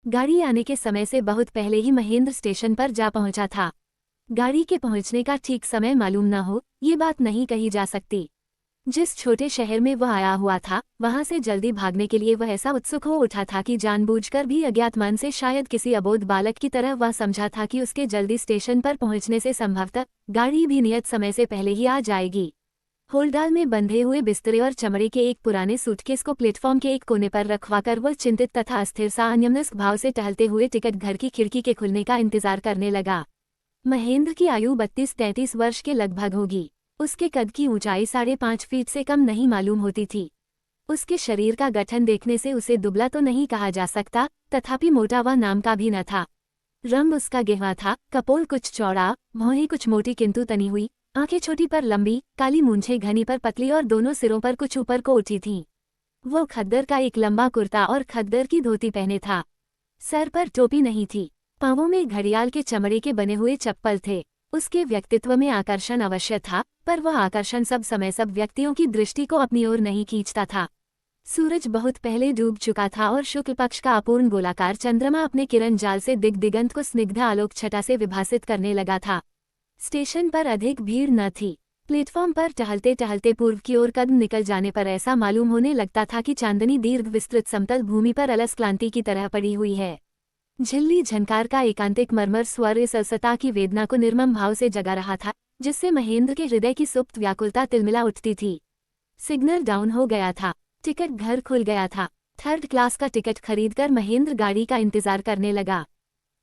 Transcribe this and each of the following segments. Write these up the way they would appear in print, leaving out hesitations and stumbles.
गाड़ी आने के समय से बहुत पहले ही महेंद्र स्टेशन पर जा पहुंचा था। गाड़ी के पहुंचने का ठीक समय मालूम न हो, ये बात नहीं कही जा सकती। जिस छोटे शहर में वह आया हुआ था, वहां से जल्दी भागने के लिए वह ऐसा उत्सुक हो उठा था कि जानबूझकर भी अज्ञात मन से शायद किसी अबोध बालक की तरह वह समझा था कि उसके जल्दी स्टेशन पर पहुंचने से संभवतः गाड़ी भी नियत समय से पहले ही आ जाएगी। होल्डाल में बंधे हुए बिस्तरे और चमड़े के एक पुराने सूटकेस को प्लेटफॉर्म के एक कोने पर रखवाकर वह चिंतित तथा अस्थिर सा अन्यमनस्क भाव से टहलते हुए टिकट घर की खिड़की के खुलने का इंतजार करने लगा। महेंद्र की आयु 32-33 वर्ष के लगभग होगी। उसके कद की ऊंचाई 5.5 फीट से कम नहीं मालूम होती थी। उसके शरीर का गठन देखने से उसे दुबला तो नहीं कहा जा सकता, तथापि मोटा व नाम का भी न था। रंग उसका गेहवा था, कपोल कुछ चौड़ा, भौहें कुछ मोटी किंतु तनी हुई, आंखें छोटी पर लंबी, काली मूंछें घनी पर पतली और दोनों सिरों पर कुछ ऊपर को उठी थीं। वो खद्दर का एक लंबा कुर्ता और खद्दर की धोती पहने था। सर पर टोपी नहीं थी। पांवों में घड़ियाल के चमड़े के बने हुए चप्पल थे। उसके व्यक्तित्व में आकर्षण अवश्य था, पर वह आकर्षण सब समय सब व्यक्तियों की दृष्टि को अपनी ओर नहीं खींचता था। सूरज बहुत पहले डूब चुका था और शुक्ल पक्ष का अपूर्ण गोलाकार चंद्रमा अपने किरण जाल से दिग्दिगंत को स्निग्ध आलोक छटा से विभासित करने लगा था। स्टेशन पर अधिक भीड़ न थी। प्लेटफॉर्म पर टहलते टहलते पूर्व की ओर कदम निकल जाने पर ऐसा मालूम होने लगता था कि चांदनी दीर्घ विस्तृत समतल भूमि पर अलस क्लांति की तरह पड़ी हुई है। झिल्ली झनकार का एकांतिक मर्मर स्वर इस अलसता की वेदना को निर्मम भाव से जगा रहा था, जिससे महेंद्र के हृदय की सुप्त व्याकुलता तिलमिला उठती थी। सिग्नल डाउन हो गया था। टिकट घर खुल गया था। 3rd क्लास का टिकट खरीदकर महेंद्र गाड़ी का इंतजार करने लगा।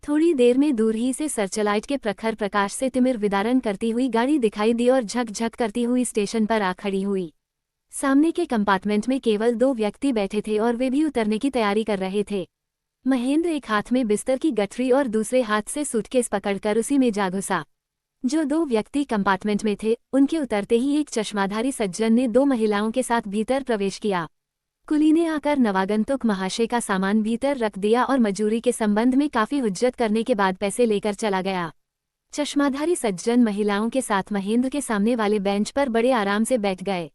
थोड़ी देर में दूर ही से सर्चलाइट के प्रखर प्रकाश से तिमिर विदारण करती हुई गाड़ी दिखाई दी और झकझक करती हुई स्टेशन पर आ खड़ी हुई। सामने के कंपार्टमेंट में केवल 2 व्यक्ति बैठे थे और वे भी उतरने की तैयारी कर रहे थे। महेंद्र एक हाथ में बिस्तर की गठरी और दूसरे हाथ से सूटकेस पकड़कर उसी में जा घुसा। जो 2 व्यक्ति कंपार्टमेंट में थे, उनके उतरते ही एक चश्माधारी सज्जन ने 2 महिलाओं के साथ भीतर प्रवेश किया। कुली ने आकर नवागंतुक महाशय का सामान भीतर रख दिया और मजूरी के संबंध में काफी हुज्जत करने के बाद पैसे लेकर चला गया। चश्माधारी सज्जन महिलाओं के साथ महेंद्र के सामने वाले बेंच पर बड़े आराम से बैठ गए।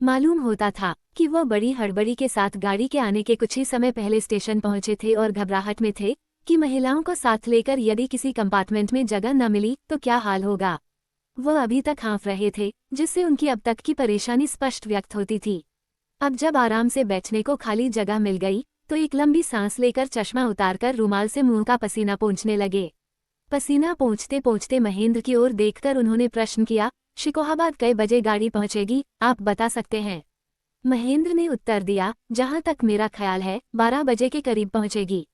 मालूम होता था कि वह बड़ी हड़बड़ी के साथ गाड़ी के आने के कुछ ही समय पहले स्टेशन पहुंचे थे और घबराहट में थे कि महिलाओं को साथ लेकर यदि किसी कंपार्टमेंट में जगह न मिली तो क्या हाल होगा। वह अभी तक हाँफ रहे थे, जिससे उनकी अब तक की परेशानी स्पष्ट व्यक्त होती थी। अब जब आराम से बैठने को खाली जगह मिल गई, तो एक लंबी सांस लेकर चश्मा उतारकर रुमाल से मुंह का पसीना पोंछने लगे। पसीना पोंछते पोंछते महेंद्र की ओर देखकर उन्होंने प्रश्न किया, शिकोहाबाद कई बजे गाड़ी पहुंचेगी, आप बता सकते हैं? महेंद्र ने उत्तर दिया, जहां तक मेरा ख्याल है 12 बजे के करीब पहुंचेगी।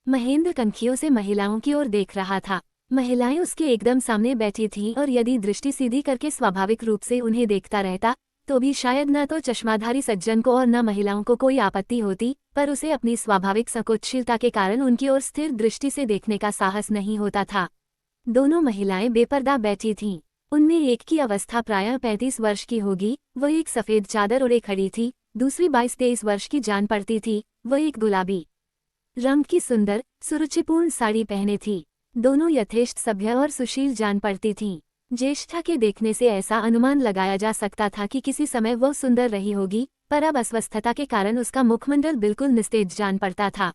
महेंद्र कनखियों से महिलाओं की ओर देख रहा था। महिलाएं उसके एकदम सामने बैठी थीं और यदि दृष्टि सीधी करके स्वाभाविक रूप से उन्हें देखता रहता तो भी शायद न तो चश्माधारी सज्जन को और न महिलाओं को कोई आपत्ति होती, पर उसे अपनी स्वाभाविक संकोचशीलता के कारण उनकी ओर स्थिर दृष्टि से देखने का साहस नहीं होता था। दोनों महिलाएं बेपर्दा बैठी थीं। उनमें एक की अवस्था प्रायः 35 वर्ष की होगी, वह एक सफेद चादर ओढ़े खड़ी थी। दूसरी 22-23 वर्ष की जान पड़ती थी। वह एक गुलाबी रंग की सुंदर सुरुचिपूर्ण साड़ी पहने थी। दोनों यथेष्ट सभ्य और सुशील जान पड़ती थीं। ज्येष्ठा के देखने से ऐसा अनुमान लगाया जा सकता था कि किसी समय वह सुंदर रही होगी, पर अब अस्वस्थता के कारण उसका मुखमंडल बिल्कुल निस्तेज जान पड़ता था।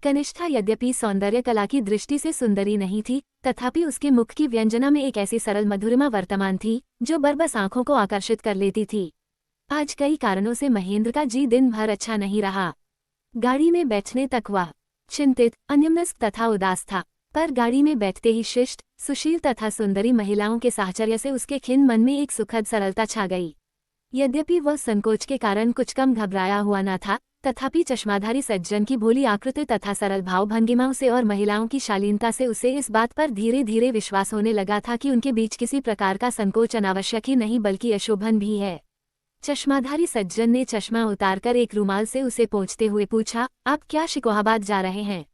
कनिष्ठा यद्यपि सौंदर्य कला की दृष्टि से सुंदरी नहीं थी, तथापि उसके मुख की व्यंजना में एक ऐसी सरल मधुरिमा वर्तमान थी जो बरबस आंखों को आकर्षित कर लेती थी। आज कई कारणों से महेंद्र का जी दिन भर अच्छा नहीं रहा। गाड़ी में बैठने तक वह चिंतित, अन्यमनस्क तथा उदास था, पर गाड़ी में बैठते ही शिष्ट, सुशील तथा सुंदरी महिलाओं के साहचर्य से उसके खिन्न मन में एक सुखद सरलता छा गई। यद्यपि वह संकोच के कारण कुछ कम घबराया हुआ न था, तथापि चश्माधारी सज्जन की भोली आकृति तथा सरल भाव भंगिमाओं से और महिलाओं की शालीनता से उसे इस बात पर धीरे धीरे विश्वास होने लगा था कि उनके बीच किसी प्रकार का संकोच अनावश्यक ही नहीं बल्कि अशोभन भी है। चश्माधारी सज्जन ने चश्मा उतारकर एक रुमाल से उसे पोंछते हुए पूछा, आप क्या शिकोहाबाद जा रहे हैं?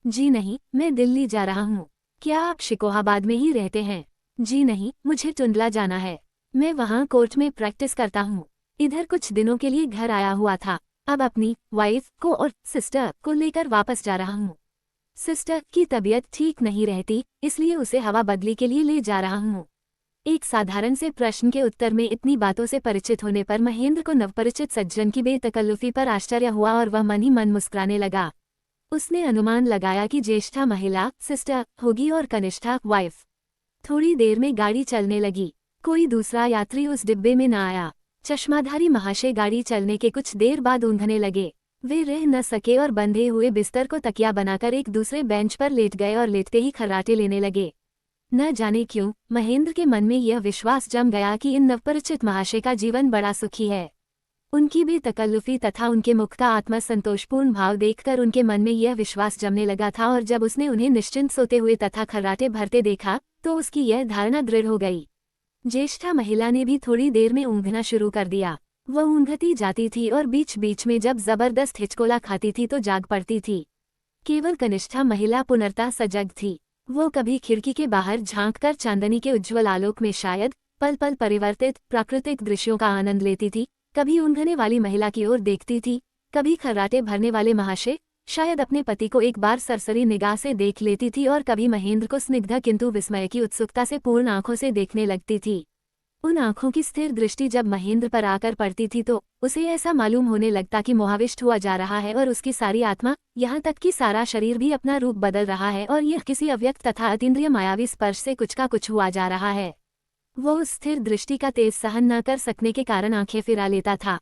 जी नहीं, मैं दिल्ली जा रहा हूँ। क्या आप शिकोहाबाद में ही रहते हैं? जी नहीं, मुझे टुंडला जाना है। मैं वहाँ कोर्ट में प्रैक्टिस करता हूँ। इधर कुछ दिनों के लिए घर आया हुआ था। अब अपनी वाइफ को और सिस्टर को लेकर वापस जा रहा हूँ। सिस्टर की तबीयत ठीक नहीं रहती, इसलिए उसे हवा बदली के लिए ले जा रहा हूँ। एक साधारण से प्रश्न के उत्तर में इतनी बातों से परिचित होने पर महेंद्र को नवपरिचित सज्जन की बेतकल्लुफी पर आश्चर्य हुआ और वह मन ही मन मुस्कुराने लगा। उसने अनुमान लगाया कि ज्येष्ठा महिला सिस्टर होगी और कनिष्ठा वाइफ। थोड़ी देर में गाड़ी चलने लगी। कोई दूसरा यात्री उस डिब्बे में न आया। चश्माधारी महाशय गाड़ी चलने के कुछ देर बाद ऊँघने लगे। वे रह न सके और बंधे हुए बिस्तर को तकिया बनाकर एक दूसरे बेंच पर लेट गए और लेटते ही खर्राटे लेने लगे। न जाने क्यों महेंद्र के मन में यह विश्वास जम गया कि इन नवपरिचित महाशय का जीवन बड़ा सुखी है। उनकी बेतकल्लुफी तथा उनके मुख का आत्मसंतोषपूर्ण भाव देखकर उनके मन में यह विश्वास जमने लगा था, और जब उसने उन्हें निश्चिंत सोते हुए तथा खर्राटे भरते देखा तो उसकी यह धारणा दृढ़ हो गई। ज्येष्ठा महिला ने भी थोड़ी देर में ऊँघना शुरू कर दिया। वह ऊँघती जाती थी और बीच बीच में जब जबरदस्त हिचकोला खाती थी तो जाग पड़ती थी। केवल कनिष्ठा महिला पुनर्तः सजग थी। वो कभी खिड़की के बाहर झांककर चांदनी के उज्ज्वल आलोक में शायद पल पल परिवर्तित प्राकृतिक दृश्यों का आनंद लेती थी, कभी ऊँघने वाली महिला की ओर देखती थी, कभी खर्राटे भरने वाले महाशय शायद अपने पति को एक बार सरसरी निगाह से देख लेती थी, और कभी महेंद्र को स्निग्ध किंतु विस्मय की उत्सुकता से पूर्ण आंखों से देखने लगती थी। उन आंखों की स्थिर दृष्टि जब महेंद्र पर आकर पड़ती थी तो उसे ऐसा मालूम होने लगता कि मोहाविष्ट हुआ जा रहा है और उसकी सारी आत्मा, यहाँ तक कि सारा शरीर भी अपना रूप बदल रहा है और यह किसी अव्यक्त तथा अतीन्द्रिय मायावी स्पर्श से कुछ का कुछ हुआ जा रहा है। वो उस स्थिर दृष्टि का तेज सहन न कर सकने के कारण आंखें फिरा लेता था।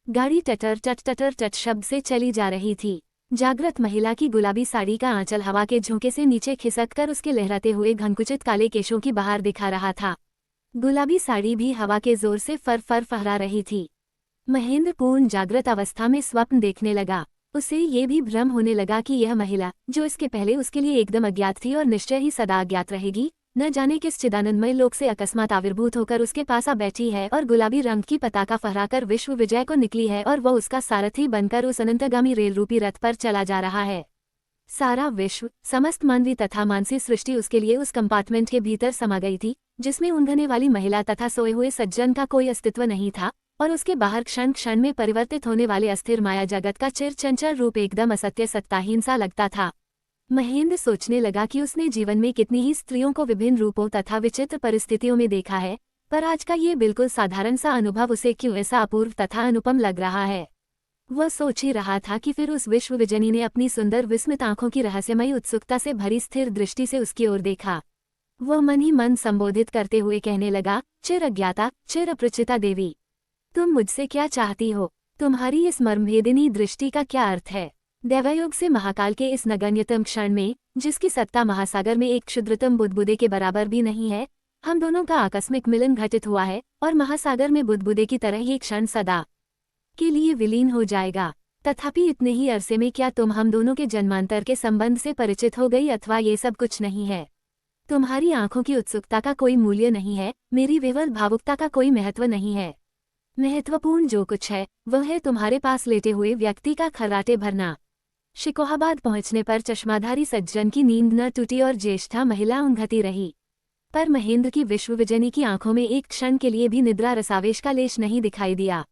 गाड़ी टटर टट शब्द से चली जा रही थी। जागृत महिला की गुलाबी साड़ी का आंचल हवा के झोंके से नीचे खिसक कर उसके लहराते हुए घनकुचित काले केशों की बहार दिखा रहा था। गुलाबी साड़ी भी हवा के जोर से फर फर फहरा रही थी। महेंद्र पूर्ण जागृत अवस्था में स्वप्न देखने लगा। उसे ये भी भ्रम होने लगा कि यह महिला, जो इसके पहले उसके लिए एकदम अज्ञात थी और निश्चय ही सदा अज्ञात रहेगी, न जाने किस चिदानंदमय लोक से अकस्मात आविर्भूत होकर उसके पास आ बैठी है और गुलाबी रंग की पताका फहराकर विश्व विजय को निकली है, और वह उसका सारथी बनकर उस अनंतगामी रेल रूपी रथ पर चला जा रहा है। सारा विश्व, समस्त मानवी तथा मानसी सृष्टि उसके लिए उस कंपार्टमेंट के भीतर समा गई थी, जिसमें ऊँघने वाली महिला तथा सोए हुए सज्जन का कोई अस्तित्व नहीं था, और उसके बाहर क्षण क्षण में परिवर्तित होने वाले अस्थिर माया जगत का चिर चंचल रूप एकदम असत्य सत्ताहीन सा लगता था। महेंद्र सोचने लगा कि उसने जीवन में कितनी ही स्त्रियों को विभिन्न रूपों तथा विचित्र परिस्थितियों में देखा है, पर आज का ये बिल्कुल साधारण सा अनुभव उसे क्यों ऐसा अपूर्व तथा अनुपम लग रहा है। वह सोच ही रहा था कि फिर उस विश्व विजनी ने अपनी सुंदर विस्मित आंखों की रहस्यमयी उत्सुकता से भरी स्थिर दृष्टि से उसकी ओर देखा। वह मन ही मन संबोधित करते हुए कहने लगा, चिर अज्ञाता, चिर अपरिचिता देवी, तुम मुझसे क्या चाहती हो? तुम्हारी इस मर्मभेदिनी दृष्टि का क्या अर्थ है? दैवयोग से महाकाल के इस नगण्यतम क्षण में, जिसकी सत्ता महासागर में एक क्षुद्रतम बुदबुदे के बराबर भी नहीं है, हम दोनों का आकस्मिक मिलन घटित हुआ है और महासागर में बुदबुदे की तरह ही क्षण सदा के लिए विलीन हो जाएगा। तथापि इतने ही अरसे में क्या तुम हम दोनों के जन्मांतर के संबंध से परिचित हो गई, अथवा ये सब कुछ नहीं है? तुम्हारी आंखों की उत्सुकता का कोई मूल्य नहीं है, मेरी विवल भावुकता का कोई महत्व नहीं है। महत्वपूर्ण जो कुछ है वह है तुम्हारे पास लेटे हुए व्यक्ति का खर्राटे भरना। शिकोहाबाद पहुंचने पर चश्माधारी सज्जन की नींद न टूटी और ज्येष्ठा महिला ऊँघती रही, पर महेंद्र की विश्वविजनी की आंखों में एक क्षण के लिए भी निद्रा रसावेश का लेश नहीं दिखाई दिया।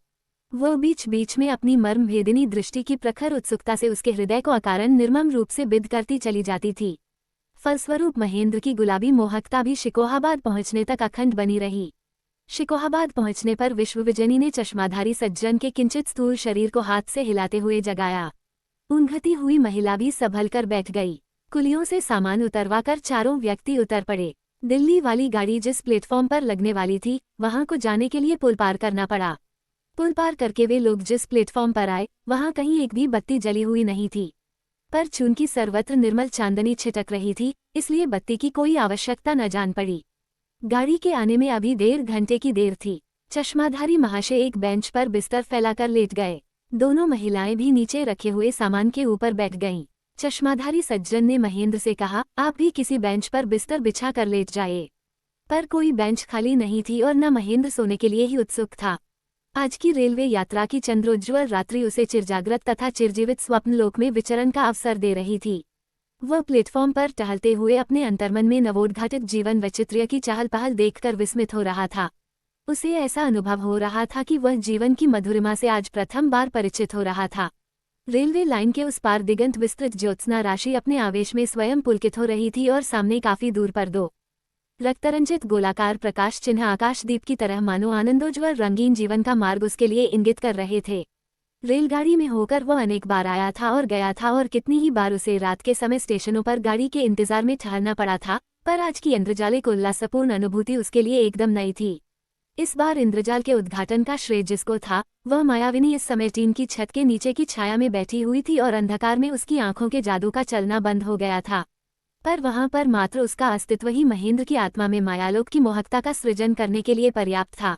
वह बीच बीच में अपनी मर्मभेदिनी दृष्टि की प्रखर उत्सुकता से उसके हृदय को अकारण निर्मम रूप से बिद करती चली जाती थी। फलस्वरूप महेंद्र की गुलाबी मोहकता भी शिकोहाबाद पहुंचने तक अखंड बनी रही। शिकोहाबाद पहुंचने पर विश्वविजनी ने चश्माधारी सज्जन के किंचित स्थूल शरीर को हाथ से हिलाते हुए जगाया। ऊँघती हुई महिला भी संभल कर बैठ गई। कुलियों से सामान उतरवाकर चारों व्यक्ति उतर पड़े। दिल्ली वाली गाड़ी जिस प्लेटफॉर्म पर लगने वाली थी, वहां को जाने के लिए पुल पार करना पड़ा। पुल पार करके वे लोग जिस प्लेटफॉर्म पर आए, वहां कहीं एक भी बत्ती जली हुई नहीं थी, पर चूंकि सर्वत्र निर्मल चांदनी छिटक रही थी, इसलिए बत्ती की कोई आवश्यकता न जान पड़ी। गाड़ी के आने में अभी 1.5 घंटे की देर थी। चश्माधारी महाशय एक बेंच पर बिस्तर फैलाकर लेट गए। दोनों महिलाएं भी नीचे रखे हुए सामान के ऊपर बैठ गईं। चश्माधारी सज्जन ने महेंद्र से कहा, आप भी किसी बेंच पर बिस्तर बिछा कर लेट जाइए। पर कोई बेंच खाली नहीं थी और न महेंद्र सोने के लिए ही उत्सुक था। आज की रेलवे यात्रा की चंद्रोज्ज्वल रात्रि उसे चिरजागृत तथा चिरजीवित स्वप्नलोक में विचरण का अवसर दे रही थी। वह प्लेटफॉर्म पर टहलते हुए अपने अंतर्मन में नवोद्घाटित जीवन वैचित्र्य की चहल पहल देखकर विस्मित हो रहा था। उसे ऐसा अनुभव हो रहा था कि वह जीवन की मधुरिमा से आज प्रथम बार परिचित हो रहा था। रेलवे लाइन के उस पार दिगंत विस्तृत ज्योत्सना राशि अपने आवेश में स्वयं पुलकित हो रही थी और सामने काफी दूर पर 2 रक्तरंजित गोलाकार प्रकाश चिन्ह आकाशदीप की तरह मानो आनंदोज्वल रंगीन जीवन का मार्ग उसके लिए इंगित कर रहे थे। रेलगाड़ी में होकर वह अनेक बार आया था और गया था और कितनी ही बार उसे रात के समय स्टेशनों पर गाड़ी के इंतजार में ठहरना पड़ा था, पर आज की इंद्रजालिक उल्लासपूर्ण अनुभूति उसके लिए एकदम नई थी। इस बार इंद्रजाल के उद्घाटन का श्रेय जिसको था, वह मायाविनी इस समय टीन की छत के नीचे की छाया में बैठी हुई थी और अंधकार में उसकी आंखों के जादू का चलना बंद हो गया था। पर वहां पर मात्र उसका अस्तित्व ही महेंद्र की आत्मा में मायालोक की मोहकता का सृजन करने के लिए पर्याप्त था।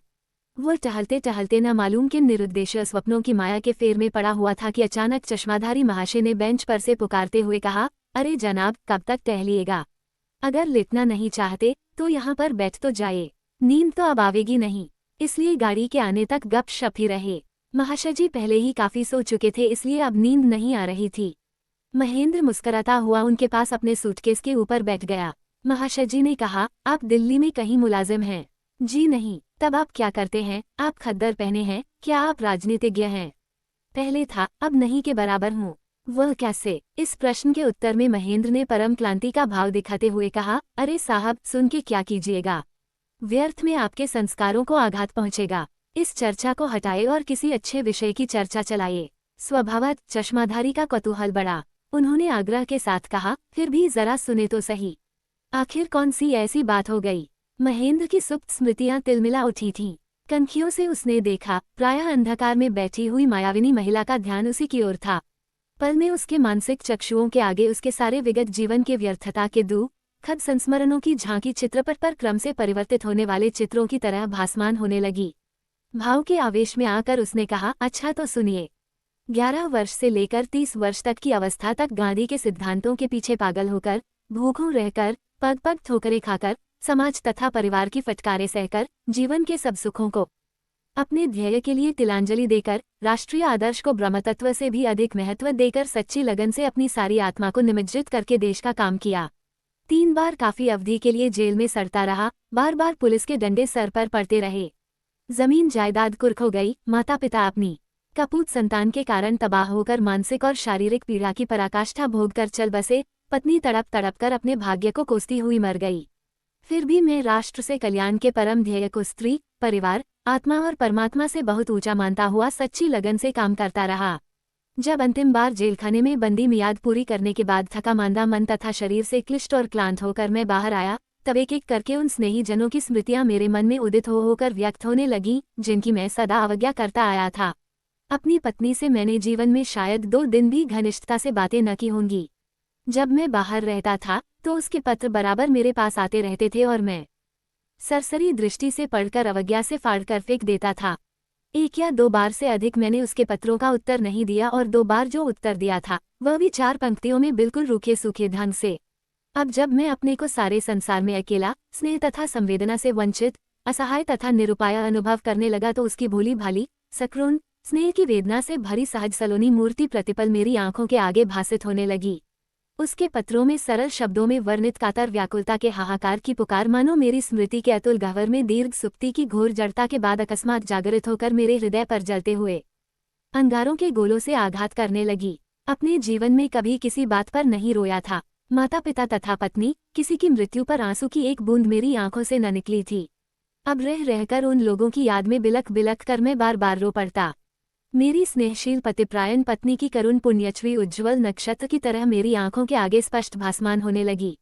वह टहलते टहलते न मालूम किन निरुद्देश्य स्वप्नों की माया के फेर में पड़ा हुआ था कि अचानक चश्माधारी महाशय ने बेंच पर से पुकारते हुए कहा, अरे जनाब, कब तक टहलिएगा? अगर लेटना नहीं चाहते तो यहाँ पर बैठ तो जाइए, नींद तो अब आवेगी नहीं, इसलिए गाड़ी के आने तक गपशप ही रहे। महाशय जी पहले ही काफी सो चुके थे, इसलिए अब नींद नहीं आ रही थी। महेंद्र मुस्कुराता हुआ उनके पास अपने सूटकेस के ऊपर बैठ गया। महाशय जी ने कहा, आप दिल्ली में कहीं मुलाजिम हैं? जी नहीं। तब आप क्या करते हैं? आप खद्दर पहने हैं, क्या आप राजनीतिज्ञ हैं? पहले था, अब नहीं के बराबर हूँ। वह कैसे? इस प्रश्न के उत्तर में महेंद्र ने परम क्लांति का भाव दिखाते हुए कहा, अरे साहब, सुन के क्या कीजिएगा, व्यर्थ में आपके संस्कारों को आघात पहुंचेगा। इस चर्चा को हटाए और किसी अच्छे विषय की चर्चा चलाइए। स्वभावत चश्माधारी का कौतूहल बढ़ा। उन्होंने आग्रह के साथ कहा, फिर भी जरा सुने तो सही, आखिर कौन सी ऐसी बात हो गई? महेंद्र की सुप्त स्मृतियां तिलमिला उठी थीं। कनखियों से उसने देखा, प्रायः अंधकार में बैठी हुई मायाविनी महिला का ध्यान उसी की ओर था। पल में उसके मानसिक चक्षुओं के आगे उसके सारे विगत जीवन के व्यर्थता के दुखद संस्मरणों की झांकी चित्रपट पर क्रम से परिवर्तित होने वाले चित्रों की तरह भासमान होने लगी। भाव के आवेश में आकर उसने कहा, अच्छा तो सुनिए। 11 वर्ष से लेकर 30 वर्ष तक की अवस्था तक गांधी के सिद्धांतों के पीछे पागल होकर, भूखों रहकर, पग पग ठोकरें खाकर, समाज तथा परिवार की फटकारें सहकर, जीवन के सब सुखों को अपने ध्येय के लिए तिलांजलि देकर, राष्ट्रीय आदर्श को ब्रह्मतत्व से भी अधिक महत्व देकर सच्ची लगन से अपनी सारी आत्मा को निमज्जित करके देश का काम किया। 3 बार काफी अवधि के लिए जेल में सड़ता रहा, बार बार पुलिस के डंडे सर पर पड़ते रहे। जमीन जायदाद कुर्क हो गई, माता पिता अपनी कपूत संतान के कारण तबाह होकर मानसिक और शारीरिक पीड़ा की पराकाष्ठा भोग कर चल बसे, पत्नी तड़प तड़प कर अपने भाग्य को कोसती हुई मर गई। फिर भी मैं राष्ट्र से कल्याण के परम ध्येय को स्त्री, परिवार, आत्मा और परमात्मा से बहुत ऊंचा मानता हुआ सच्ची लगन से काम करता रहा। जब अंतिम बार जेलखाने में बंदी मियाद पूरी करने के बाद थका मांदा मन तथा शरीर से क्लिष्ट और क्लांत होकर मैं बाहर आया, तब एक एक करके उन स्नेही जनों की स्मृतियां मेरे मन में उदित होकर व्यक्त होने लगी, जिनकी मैं सदा अवज्ञा करता आया था। अपनी पत्नी से मैंने जीवन में शायद 2 दिन भी घनिष्ठता से बातें न की होंगी। जब मैं बाहर रहता था तो उसके पत्र बराबर मेरे पास आते रहते थे और मैं सरसरी दृष्टि से पढ़कर अवज्ञा से फाड़कर फेंक देता था। 1 या 2 बार से अधिक मैंने उसके पत्रों का उत्तर नहीं दिया और 2 बार जो उत्तर दिया था वह भी 4 पंक्तियों में बिल्कुल रूखे सूखे ढंग से। अब जब मैं अपने को सारे संसार में अकेला, स्नेह तथा संवेदना से वंचित, असहाय तथा निरुपाय अनुभव करने लगा तो उसकी भोली भाली, सकृण, स्नेह की वेदना से भरी सहज सलोनी मूर्ति प्रतिपल मेरी आंखों के आगे भासित होने लगी। उसके पत्रों में सरल शब्दों में वर्णित कातर व्याकुलता के हाहाकार की पुकार मानो मेरी स्मृति के अतुल गह्वर में दीर्घ सुप्ति की घोर जड़ता के बाद अकस्मात जागृत होकर मेरे हृदय पर जलते हुए अंगारों के गोलों से आघात करने लगी। अपने जीवन में कभी किसी बात पर नहीं रोया था। माता पिता तथा पत्नी, किसी की मृत्यु पर आंसू की एक बूंद मेरी आंखों से न निकली थी। अब रह रहकर उन लोगों की याद में बिलख बिलख कर मैं बार बार रो पड़ता। मेरी स्नेहशील पतिप्रायण पत्नी की करुण पुण्यछवि उज्ज्वल नक्षत्र की तरह मेरी आंखों के आगे स्पष्ट भासमान होने लगी।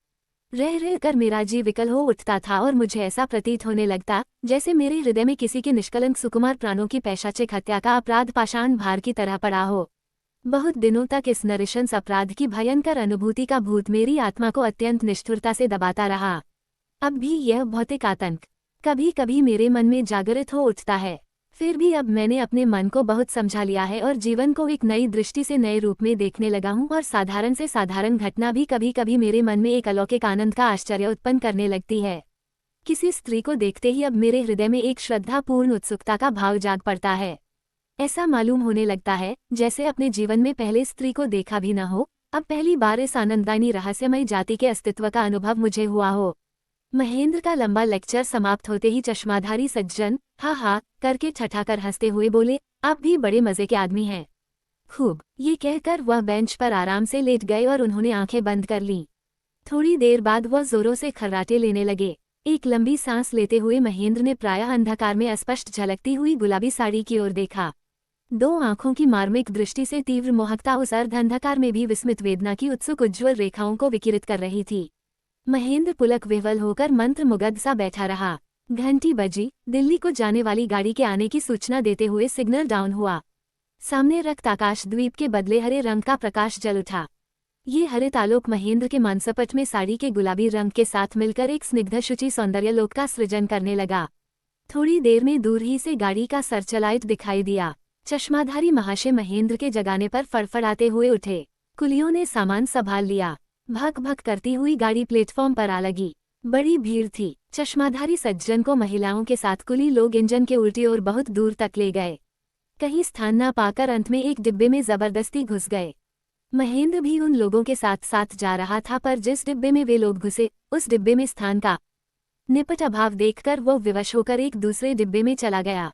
रह रह कर मेरा जी विकल हो उठता था और मुझे ऐसा प्रतीत होने लगता जैसे मेरे हृदय में किसी के निष्कलंक सुकुमार प्राणों की पैशाचिक हत्या का अपराध पाषाण भार की तरह पड़ा हो। बहुत दिनों तक इस नृशंस अपराध की भयंकर अनुभूति का भूत मेरी आत्मा को अत्यंत निष्ठुरता से दबाता रहा। अब भी यह भौतिक आतंक कभी कभी मेरे मन में जागृत हो उठता है। फिर भी अब मैंने अपने मन को बहुत समझा लिया है और जीवन को एक नई दृष्टि से नए रूप में देखने लगा हूँ और साधारण से साधारण घटना भी कभी कभी मेरे मन में एक अलौकिक आनंद का आश्चर्य उत्पन्न करने लगती है। किसी स्त्री को देखते ही अब मेरे हृदय में एक श्रद्धापूर्ण उत्सुकता का भाव जाग पड़ता है। ऐसा मालूम होने लगता है जैसे अपने जीवन में पहले स्त्री को देखा भी न हो, अब पहली बार इस आनंददायी रहस्यमयी जाति के अस्तित्व का अनुभव मुझे हुआ हो। महेंद्र का लंबा लेक्चर समाप्त होते ही चश्माधारी सज्जन हा हा करके ठठाकर हंसते हुए बोले, आप भी बड़े मजे के आदमी हैं। खूब। ये कहकर वह बेंच पर आराम से लेट गए और उन्होंने आंखें बंद कर लीं। थोड़ी देर बाद वह जोरों से खर्राटे लेने लगे। एक लंबी सांस लेते हुए महेंद्र ने प्रायः अंधकार में अस्पष्ट झलकती हुई गुलाबी साड़ी की ओर देखा। दो आंखों की मार्मिक दृष्टि से तीव्र मोहकता उस अर्ध अंधकार में भी विस्मित वेदना की उत्सुक उज्ज्वल रेखाओं को विकिरित कर रही थी। महेंद्र पुलक विह्वल होकर मंत्रमुग्ध सा बैठा रहा। घंटी बजी, दिल्ली को जाने वाली गाड़ी के आने की सूचना देते हुए सिग्नल डाउन हुआ। सामने रक्त आकाश द्वीप के बदले हरे रंग का प्रकाश जल उठा। ये हरित आलोक महेंद्र के मानसपट में साड़ी के गुलाबी रंग के साथ मिलकर एक स्निग्ध शुचि सौंदर्यलोक का सृजन करने लगा। थोड़ी देर में दूर ही से गाड़ी का सर्चलाइट दिखाई दिया। चश्माधारी महाशय महेंद्र के जगाने पर फड़फड़ाते हुए उठे। कुलियों ने सामान संभाल लिया। भक भक करती हुई गाड़ी प्लेटफॉर्म पर आ लगी। बड़ी भीड़ थी। चश्माधारी सज्जन को महिलाओं के साथ कुली लोग इंजन के उल्टी ओर बहुत दूर तक ले गए। कहीं स्थान न पाकर अंत में एक डिब्बे में जबरदस्ती घुस गए। महेंद्र भी उन लोगों के साथ साथ जा रहा था, पर जिस डिब्बे में वे लोग घुसे उस डिब्बे में स्थान का निपट अभाव देखकर वो विवश होकर एक दूसरे डिब्बे में चला गया।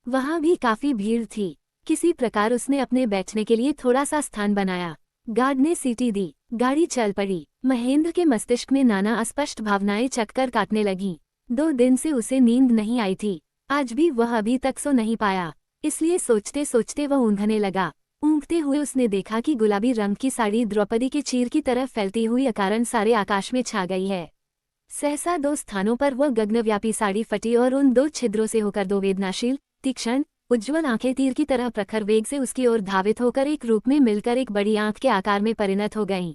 वहां भी काफी भीड़ थी। किसी प्रकार उसने अपने बैठने के लिए थोड़ा सा स्थान बनाया। गार्ड ने सीटी दी। गाड़ी चल पड़ी। महेंद्र के मस्तिष्क में नाना अस्पष्ट भावनाएं चक्कर काटने लगीं। 2 दिन से उसे नींद नहीं आई थी। आज भी वह अभी तक सो नहीं पाया, इसलिए सोचते सोचते वह ऊँघने लगा। ऊँघते हुए उसने देखा कि गुलाबी रंग की साड़ी द्रौपदी के चीर की तरह फैलती हुई अकारण सारे आकाश में छा गई है। सहसा 2 स्थानों पर वह गगनव्यापी साड़ी फटी और उन 2 छिद्रों से होकर 2 वेदनाशील, तीक्ष्ण, उज्ज्वल आंखें तीर की तरह प्रखर वेग से उसकी ओर धावित होकर एक रूप में मिलकर एक बड़ी आंख के आकार में परिणत हो गईं।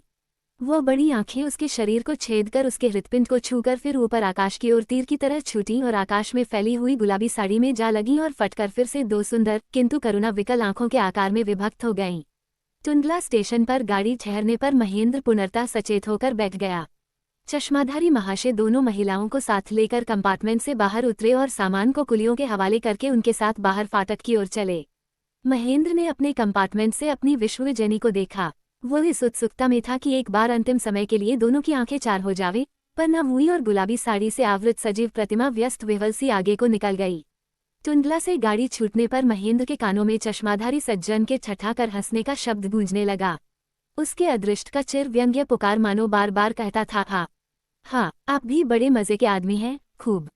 वो बड़ी आंखें उसके शरीर को छेद कर उसके हृत्पिंड को छूकर फिर ऊपर आकाश की ओर तीर की तरह छूटीं और आकाश में फैली हुई गुलाबी साड़ी में जा लगीं और फटकर फिर से 2 सुंदर किंतु करुणा विकल आंखों के आकार में विभक्त हो गईं। टुंडला स्टेशन पर गाड़ी ठहरने पर महेंद्र पुनर्तः सचेत होकर बैठ गया। चश्माधारी महाशय दोनों महिलाओं को साथ लेकर कंपार्टमेंट से बाहर उतरे और सामान को कुलियों के हवाले करके उनके साथ बाहर फाटक की ओर चले। महेंद्र ने अपने कंपार्टमेंट से अपनी विश्वजनी को देखा। वो इस उत्सुकता में था कि एक बार अंतिम समय के लिए दोनों की आंखें चार हो जावे, पर न हुई और गुलाबी साड़ी से आवृत सजीव प्रतिमा व्यस्त विह्वल सी आगे को निकल गई। टुंडला से गाड़ी छूटने पर महेंद्र के कानों में चश्माधारी सज्जन के ठठाकर हंसने का शब्द गूंजने लगा। उसके अदृष्ट का चिर व्यंग्य पुकार मानो बार बार कहता था, हाँ, आप भी बड़े मजे के आदमी हैं, खूब।